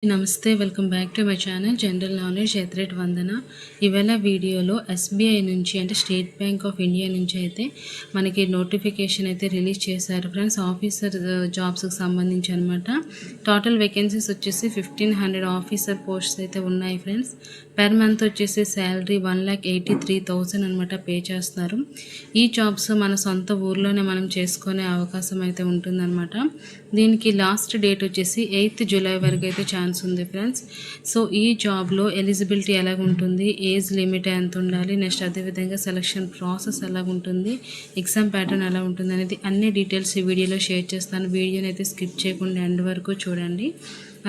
నమస్తే welcome back to my channel general knowledge ఎథ్రెట్ వందన. ఇవాళ వీడియోలో ఎస్బీఐ నుంచి అంటే స్టేట్ బ్యాంక్ ఆఫ్ ఇండియా నుంచి అయితే మనకి నోటిఫికేషన్ అయితే రిలీజ్ చేశారు ఫ్రెండ్స్. ఆఫీసర్ జాబ్స్కి సంబంధించి అనమాట. టోటల్ వేకెన్సీస్ వచ్చేసి 1500 ఆఫీసర్ పోస్ట్స్ అయితే ఉన్నాయి ఫ్రెండ్స్. పెర్ మంత్ వచ్చేసి శాలరీ 1,83,000 అనమాట పే చేస్తున్నారు. ఈ జాబ్స్ మన సొంత ఊర్లోనే మనం చేసుకునే అవకాశం అయితే ఉంటుందన్నమాట. దీనికి లాస్ట్ డేట్ వచ్చేసి 8th జూలై వరకు అయితే ఛాన్స్ ఉంది ఫ్రెండ్స్. సో ఈ జాబ్లో ఎలిజిబిలిటీ ఎలాగ ఉంటుంది, ఏజ్ లిమిట్ ఎంత ఉండాలి, నెక్స్ట్ అదేవిధంగా సెలక్షన్ ప్రాసెస్ ఎలాగ ఉంటుంది, ఎగ్జామ్ ప్యాటర్న్ ఎలా ఉంటుంది అనేది అన్ని డీటెయిల్స్ ఈ వీడియోలో షేర్ చేస్తాను. వీడియోని అయితే స్కిప్ చేయకుండా ఎండ్ వరకు చూడండి.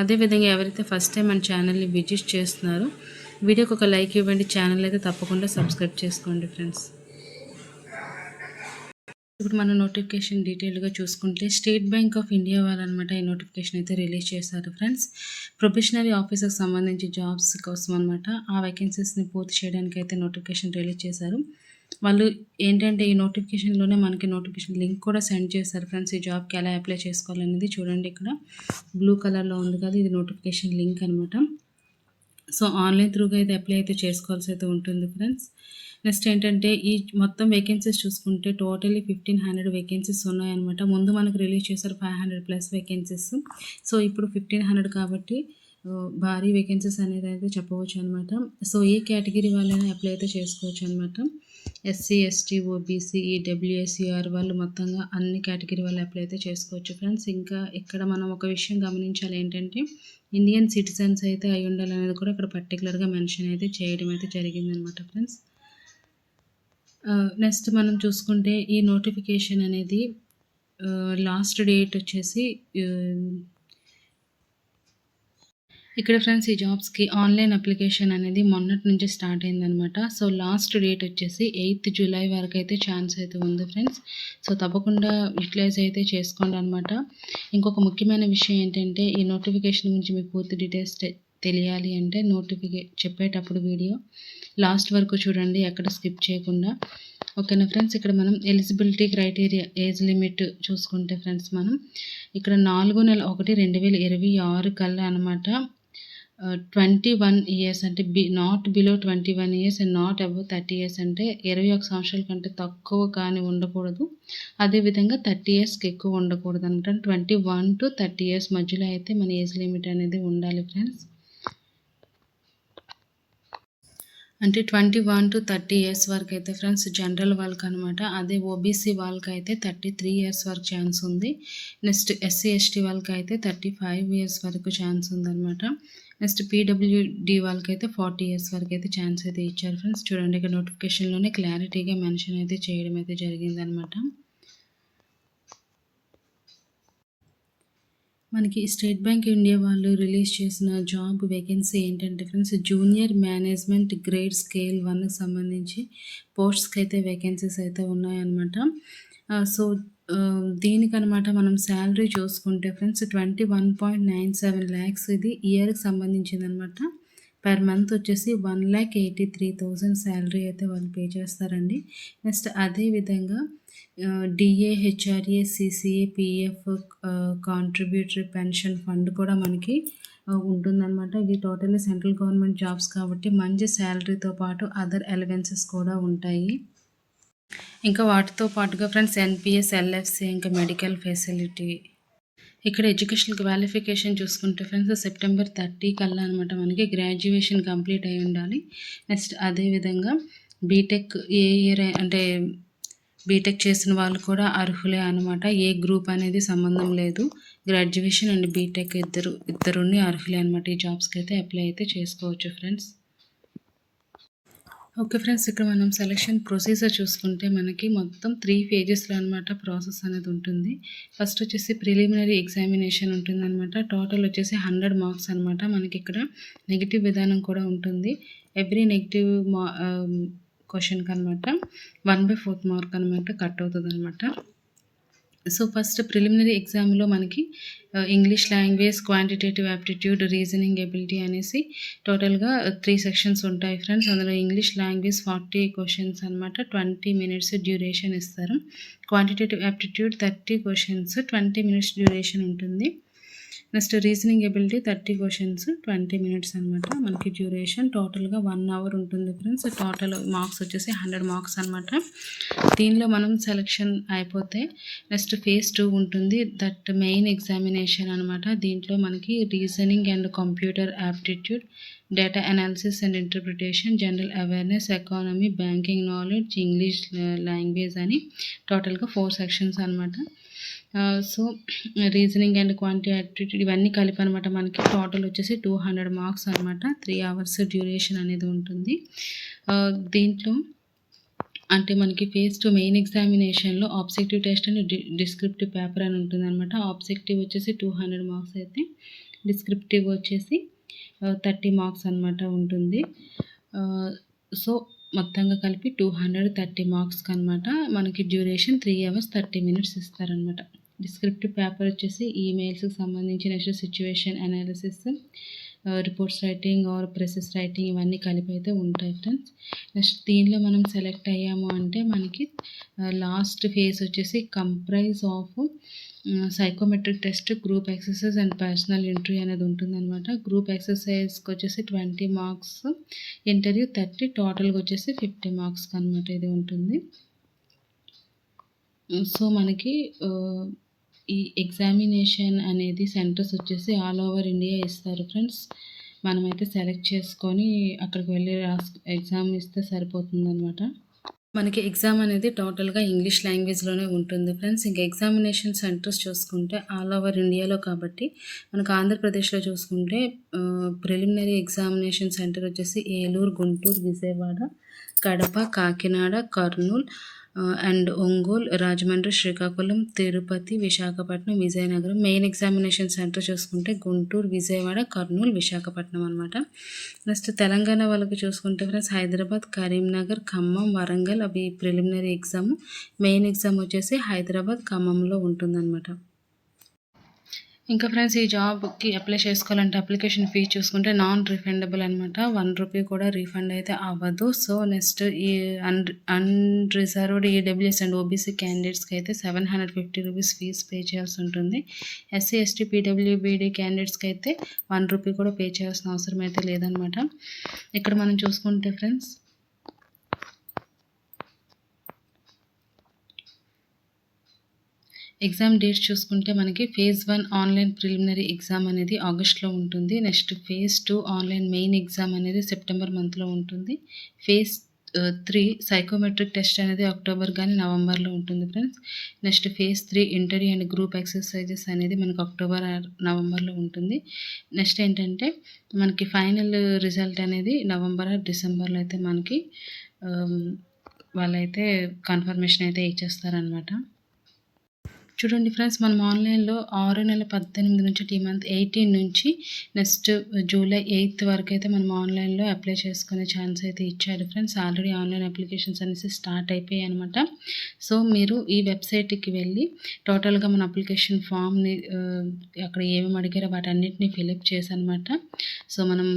అదేవిధంగా ఎవరైతే ఫస్ట్ టైం మన ఛానల్ని విజిట్ చేస్తున్నారో వీడియోకి ఒక లైక్ ఇవ్వండి. ఛానల్ అయితే తప్పకుండా సబ్స్క్రైబ్ చేసుకోండి ఫ్రెండ్స్. ఇప్పుడు మన నోటిఫికేషన్ డీటెయిల్గా చూసుకుంటే స్టేట్ బ్యాంక్ ఆఫ్ ఇండియా వాళ్ళనమాట ఈ నోటిఫికేషన్ అయితే రిలీజ్ చేశారు ఫ్రెండ్స్. ప్రొఫెషనరీ ఆఫీసర్కి సంబంధించి జాబ్స్ కోసం అనమాట. ఆ వేకెన్సీస్ని పూర్తి చేయడానికి అయితే నోటిఫికేషన్ రిలీజ్ చేశారు. వాళ్ళు ఏంటంటే ఈ నోటిఫికేషన్లోనే మనకి నోటిఫికేషన్ లింక్ కూడా సెండ్ చేశారు ఫ్రెండ్స్. ఈ జాబ్కి ఎలా అప్లై చేసుకోవాలనేది చూడండి, ఇక్కడ బ్లూ కలర్లో ఉంది కదా, ఇది నోటిఫికేషన్ లింక్ అనమాట. సో ఆన్లైన్ త్రూగా అయితే అప్లై అయితే చేసుకోవాల్సి అయితే ఉంటుంది ఫ్రెండ్స్. నెక్స్ట్ ఏంటంటే ఈ మొత్తం వేకెన్సీస్ చూసుకుంటే టోటలీ 1500 వేకెన్సీస్ ఉన్నాయన్నమాట. ముందు మనకు రిలీజ్ చేశారు 500+ వేకెన్సీస్. సో ఇప్పుడు 1500 కాబట్టి భారీ వేకెన్సీస్ అనేది అయితే చెప్పవచ్చు అనమాట. సో ఏ కేటగిరీ వాళ్ళైనా అప్లై అయితే చేసుకోవచ్చు అనమాట. ఎస్సీ, ఎస్టీ, ఓబీసీ, ఈడబ్ల్యూఎస్ఈఆర్ వాళ్ళు మొత్తంగా అన్ని కేటగిరీ వాళ్ళు అప్లై అయితే చేసుకోవచ్చు ఫ్రెండ్స్. ఇంకా ఇక్కడ మనం ఒక విషయం గమనించాలి ఏంటంటే ఇండియన్ సిటిజన్స్ అయితే అయి ఉండాలనేది కూడా ఇక్కడ పర్టికులర్గా మెన్షన్ అయితే చేయడం అయితే జరిగిందనమాట ఫ్రెండ్స్. నెక్స్ట్ మనం చూసుకుంటే ఈ నోటిఫికేషన్ అనేది లాస్ట్ డేట్ వచ్చేసి ఇక్కడ ఫ్రెండ్స్ ఈ జాబ్స్కి ఆన్లైన్ అప్లికేషన్ అనేది మొన్నటి నుంచి స్టార్ట్ అయిందనమాట. సో లాస్ట్ డేట్ వచ్చేసి 8th జూలై వరకు అయితే ఛాన్స్ అయితే ఉంది ఫ్రెండ్స్. సో తప్పకుండా యూటిలైజ్ అయితే చేసుకోండి అనమాట. ఇంకొక ముఖ్యమైన విషయం ఏంటంటే ఈ నోటిఫికేషన్ గురించి మీకు పూర్తి డీటెయిల్స్ తెలియాలి అంటే చెప్పేటప్పుడు వీడియో లాస్ట్ వరకు చూడండి, ఎక్కడ స్కిప్ చేయకుండా. ఓకేనా ఫ్రెండ్స్. ఇక్కడ మనం ఎలిజిబిలిటీ క్రైటీరియా ఏజ్ లిమిట్ చూసుకుంటే ఫ్రెండ్స్ మనం ఇక్కడ 4/1/2026 కల్లా అనమాట 21 ఇయర్స్ అంటే not below 21 years and not above 30 years అంటే 21 సంవత్సరాల కంటే తక్కువ కానీ ఉండకూడదు. అదేవిధంగా 30 ఇయర్స్కి ఎక్కువ ఉండకూడదు అనమాట. 21 to 30 ఇయర్స్ మధ్యలో అయితే మన ఏజ్ లిమిట్ అనేది ఉండాలి ఫ్రెండ్స్. అంటే 21 to 30 ఇయర్స్ వరకు అయితే ఫ్రెండ్స్ జనరల్ వాళ్ళకి అనమాట. అదే ఓబీసీ వాళ్ళకి అయితే 33 ఇయర్స్ వరకు ఛాన్స్ ఉంది. నెక్స్ట్ ఎస్సీ ఎస్టీ వాళ్ళకి అయితే 35 ఇయర్స్ వరకు ఛాన్స్ ఉందన్నమాట. నెక్స్ట్ పీడబ్ల్యూడి వాళ్ళకైతే 40 ఇయర్స్ వరకు అయితే ఛాన్స్ అయితే ఇచ్చారు ఫ్రెండ్స్. చూడండి, ఇక్కడ నోటిఫికేషన్లోనే క్లారిటీగా మెన్షన్ అయితే చేయడం అయితే జరిగిందనమాట. మనకి స్టేట్ బ్యాంక్ ఇండియా వాళ్ళు రిలీజ్ చేసిన జాబ్ వేకెన్సీ ఏంటంటే friends junior management grade scale 1కి సంబంధించి పోస్ట్స్కి అయితే వేకెన్సీస్ అయితే ఉన్నాయన్నమాట. సో దీనికనమాట మనం శాలరీ చూసుకుంటే ఫ్రెండ్స్ 21.97 lakhs ఇది ఇయర్కి సంబంధించింది అనమాట. పర్ మంత్ వచ్చేసి 1,83,000 శాలరీ అయితే వాళ్ళు పే చేస్తారండి. నెక్స్ట్ అదేవిధంగా DA, HRA, CCA, PF, contributory pension fund కూడా మనకి ఉంటుందన్నమాట. ఇవి టోటల్లీ సెంట్రల్ గవర్నమెంట్ జాబ్స్ కాబట్టి మంచి శాలరీతో పాటు అదర్ అలవెన్సెస్ కూడా ఉంటాయి. ఇంకా వాటితో పాటుగా ఫ్రెండ్స్ ఎన్పిఎస్, ఎల్ఎఫ్సి, ఇంకా మెడికల్ ఫెసిలిటీ. ఇక్కడ ఎడ్యుకేషనల్ క్వాలిఫికేషన్ చూసుకుంటే ఫ్రెండ్స్ సెప్టెంబర్ 30 కల్లా అనమాట మనకి గ్రాడ్యుయేషన్ కంప్లీట్ అయి ఉండాలి. నెక్స్ట్ అదేవిధంగా బీటెక్ ఏ ఇయర్ అంటే బీటెక్ చేసిన వాళ్ళు కూడా అర్హులే అనమాట. ఏ గ్రూప్ అనేది సంబంధం లేదు. గ్రాడ్యుయేషన్ అండ్ బీటెక్ ఇద్దరుని అర్హులే అనమాట. ఈ జాబ్స్కి అయితే అప్లై అయితే చేసుకోవచ్చు ఫ్రెండ్స్. ఓకే ఫ్రెండ్స్, ఇక్కడ మనం సెలక్షన్ ప్రొసీజర్ చూసుకుంటే మనకి మొత్తం 3 phagesలో అనమాట ప్రాసెస్ అనేది ఉంటుంది. ఫస్ట్ వచ్చేసి ప్రిలిమినరీ ఎగ్జామినేషన్ ఉంటుంది అనమాట. టోటల్ వచ్చేసి 100 మార్క్స్ అనమాట. మనకి ఇక్కడ నెగిటివ్ విధానం కూడా ఉంటుంది. ఎవ్రీ నెగిటివ్ క్వశ్చన్కి అనమాట 1/4 మార్క్ అనమాట కట్ అవుతుంది అనమాట. సో ఫస్ట్ ప్రిలిమినరీ ఎగ్జామ్లో మనకి English language, quantitative aptitude, reasoning ability అనేసి టోటల్గా 3 సెక్షన్స్ ఉంటాయి ఫ్రెండ్స్. అందులో ఇంగ్లీష్ లాంగ్వేజ్ 40 క్వశ్చన్స్ అనమాట. 20 minutes డ్యూరేషన్ ఇస్తారు. Quantitative aptitude 30 questions, 20 minutes duration ఉంటుంది. Next reasoning ability 30 questions 20 minutes అనమాట. మనకి డ్యూరేషన్ టోటల్గా 1 అవర్ ఉంటుంది ఫ్రెండ్స్. టోటల్ మార్క్స్ వచ్చేసి 100 మార్క్స్ అనమాట. దీనిలో మనం సెలెక్షన్ అయిపోతే నెక్స్ట్ ఫేజ్ 2 ఉంటుంది. దట్ మెయిన్ ఎగ్జామినేషన్ అనమాట. దీంట్లో మనకి reasoning and computer aptitude, data analysis and interpretation, general awareness, economy, banking knowledge, English language అని టోటల్గా 4 సెక్షన్స్ అనమాట. So reasoning and quantity aptitude ఇవన్నీ కలిపి అనమాట. మనకి టోటల్ వచ్చేసి 200 మార్క్స్ అనమాట. 3 అవర్స్ డ్యూరేషన్ అనేది ఉంటుంది. దీంట్లో అంటే మనకి ఫేజ్ 2 మెయిన్ ఎగ్జామినేషన్లో objective test and descriptive paper అని ఉంటుంది అనమాట. ఆబ్జెక్టివ్ వచ్చేసి 200 మార్క్స్ అయితే డిస్క్రిప్టివ్ వచ్చేసి 30 మార్క్స్ అనమాట ఉంటుంది. సో మొత్తంగా కలిపి 230 మార్క్స్కి అనమాట. మనకి డ్యూరేషన్ 3 అవర్స్ 30 మినిట్స్ ఇస్తారనమాట. డిస్క్రిప్టివ్ పేపర్ వచ్చేసి ఈమెయిల్స్కి సంబంధించి next situation analysis, reports writing or precis writing ఇవన్నీ కలిపి అయితే ఉంటాయి ఫ్రెండ్స్. నెక్స్ట్ దీనిలో మనం సెలెక్ట్ అయ్యాము అంటే మనకి లాస్ట్ ఫేజ్ వచ్చేసి comprise of psychometric test, group exercise and personal interview అనేది ఉంటుందన్నమాట. గ్రూప్ ఎక్సర్సైజ్కి వచ్చేసి 20 మార్క్స్, ఇంటర్వ్యూ 30, టోటల్గా వచ్చేసి 50 మార్క్స్కి అనమాట ఇది ఉంటుంది. సో మనకి ఈ ఎగ్జామినేషన్ అనేది సెంటర్స్ వచ్చేసి ఆల్ ఓవర్ ఇండియా ఇస్తారు ఫ్రెండ్స్. మనమైతే సెలెక్ట్ చేసుకొని అక్కడికి వెళ్ళి ఎగ్జామ్ ఇస్తే సరిపోతుందన్నమాట. మనకి ఎగ్జామ్ అనేది టోటల్గా ఇంగ్లీష్ లాంగ్వేజ్లోనే ఉంటుంది ఫ్రెండ్స్. ఇంకా ఎగ్జామినేషన్ సెంటర్స్ చూసుకుంటే ఆల్ ఓవర్ ఇండియాలో కాబట్టి మనకు ఆంధ్రప్రదేశ్లో చూసుకుంటే ప్రిలిమినరీ ఎగ్జామినేషన్ సెంటర్ వచ్చేసి Eluru, Guntur, Vijayawada, Kadapa, Kakinada, Kurnool and Ongole, Rajahmundry, Srikakulam, Tirupati, Visakhapatnam, Vizianagaram. Main examination centre చూసుకుంటే గుంటూరు, విజయవాడ, కర్నూలు, విశాఖపట్నం అనమాట. నెక్స్ట్ తెలంగాణ వాళ్ళకి చూసుకుంటే ఫ్రెండ్స్ హైదరాబాద్, కరీంనగర్, ఖమ్మం, వరంగల్ అవి ప్రిలిమినరీ ఎగ్జామ్. మెయిన్ ఎగ్జామ్ వచ్చేసి హైదరాబాద్, ఖమ్మంలో ఉంటుందన్నమాట. ఇంకా ఫ్రెండ్స్ ఈ జాబ్కి అప్లై చేసుకోవాలంటే అప్లికేషన్ ఫీ చూసుకుంటే నాన్ రిఫండబుల్ అనమాట. 1 రూపీ కూడా రీఫండ్ అయితే అవ్వదు. సో నెక్స్ట్ ఈ అన్రిజర్వ్డ్ ఈడబ్ల్యూఎస్ అండ్ ఓబీసీ క్యాండిడేట్స్కి అయితే 750 రూపీస్ ఫీజ్ పే చేయాల్సి ఉంటుంది. ఎస్సీ, ఎస్టీ, పీడబ్ల్యూబీడీ క్యాండిడేట్స్కి అయితే 1 రూపీ కూడా పే చేయాల్సిన అవసరం అయితే లేదనమాట. ఇక్కడ మనం చూసుకుంటే ఫ్రెండ్స్ ఎగ్జామ్ డేట్స్ చూసుకుంటే మనకి ఫేజ్ 1 ఆన్లైన్ ప్రిలిమినరీ ఎగ్జామ్ అనేది ఆగస్ట్లో ఉంటుంది. Next phase 2 online main exam అనేది సెప్టెంబర్ మంత్లో ఉంటుంది. ఫేజ్ 3 సైకోమెట్రిక్ టెస్ట్ అనేది అక్టోబర్ కానీ నవంబర్లో ఉంటుంది friends. Next phase 3 interview and group exercises అనేది మనకు అక్టోబర్ నవంబర్లో ఉంటుంది. నెక్స్ట్ ఏంటంటే మనకి ఫైనల్ రిజల్ట్ అనేది నవంబర్ డిసెంబర్లో అయితే మనకి వాళ్ళైతే కన్ఫర్మేషన్ అయితే ఇచ్చేస్తారనమాట. చూడండి ఫ్రెండ్స్ మనం ఆన్లైన్లో 6 నెలల 18 నుంచి ఈ మంత్ 18 నుంచి నెక్స్ట్ జూలై 8 వరకు అయితే మనం ఆన్లైన్లో అప్లై చేసుకునే ఛాన్స్ అయితే ఇచ్చారు ఫ్రెండ్స్. ఆల్రెడీ ఆన్లైన్ అప్లికేషన్స్ అనేసి స్టార్ట్ అయిపోయాయి అనమాట. సో మీరు ఈ వెబ్సైట్కి వెళ్ళి టోటల్గా మన అప్లికేషన్ ఫామ్ని అక్కడ ఏమేమి అడిగారో వాటన్నిటిని ఫిలప్ చేసి అనమాట. సో మనం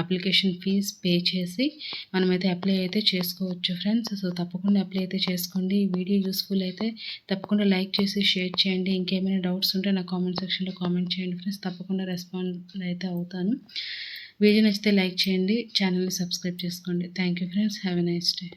అప్లికేషన్ ఫీజ్ పే చేసి మనమైతే అప్లై అయితే చేసుకోవచ్చు ఫ్రెండ్స్. సో తప్పకుండా అప్లై అయితే చేసుకోండి. ఈ వీడియో యూస్ఫుల్ అయితే తప్పకుండా లైక్ చేసి షేర్ చేయండి. ఇంకేమైనా డౌట్స్ ఉంటే నా కామెంట్ సెక్షన్లో కామెంట్ చేయండి ఫ్రెండ్స్. తప్పకుండా రెస్పాండ్ అయితే అవుతాను. వీడియో నచ్చితే లైక్ చేయండి, ఛానల్ని సబ్స్క్రైబ్ చేసుకోండి. Thank you friends. Have a nice day.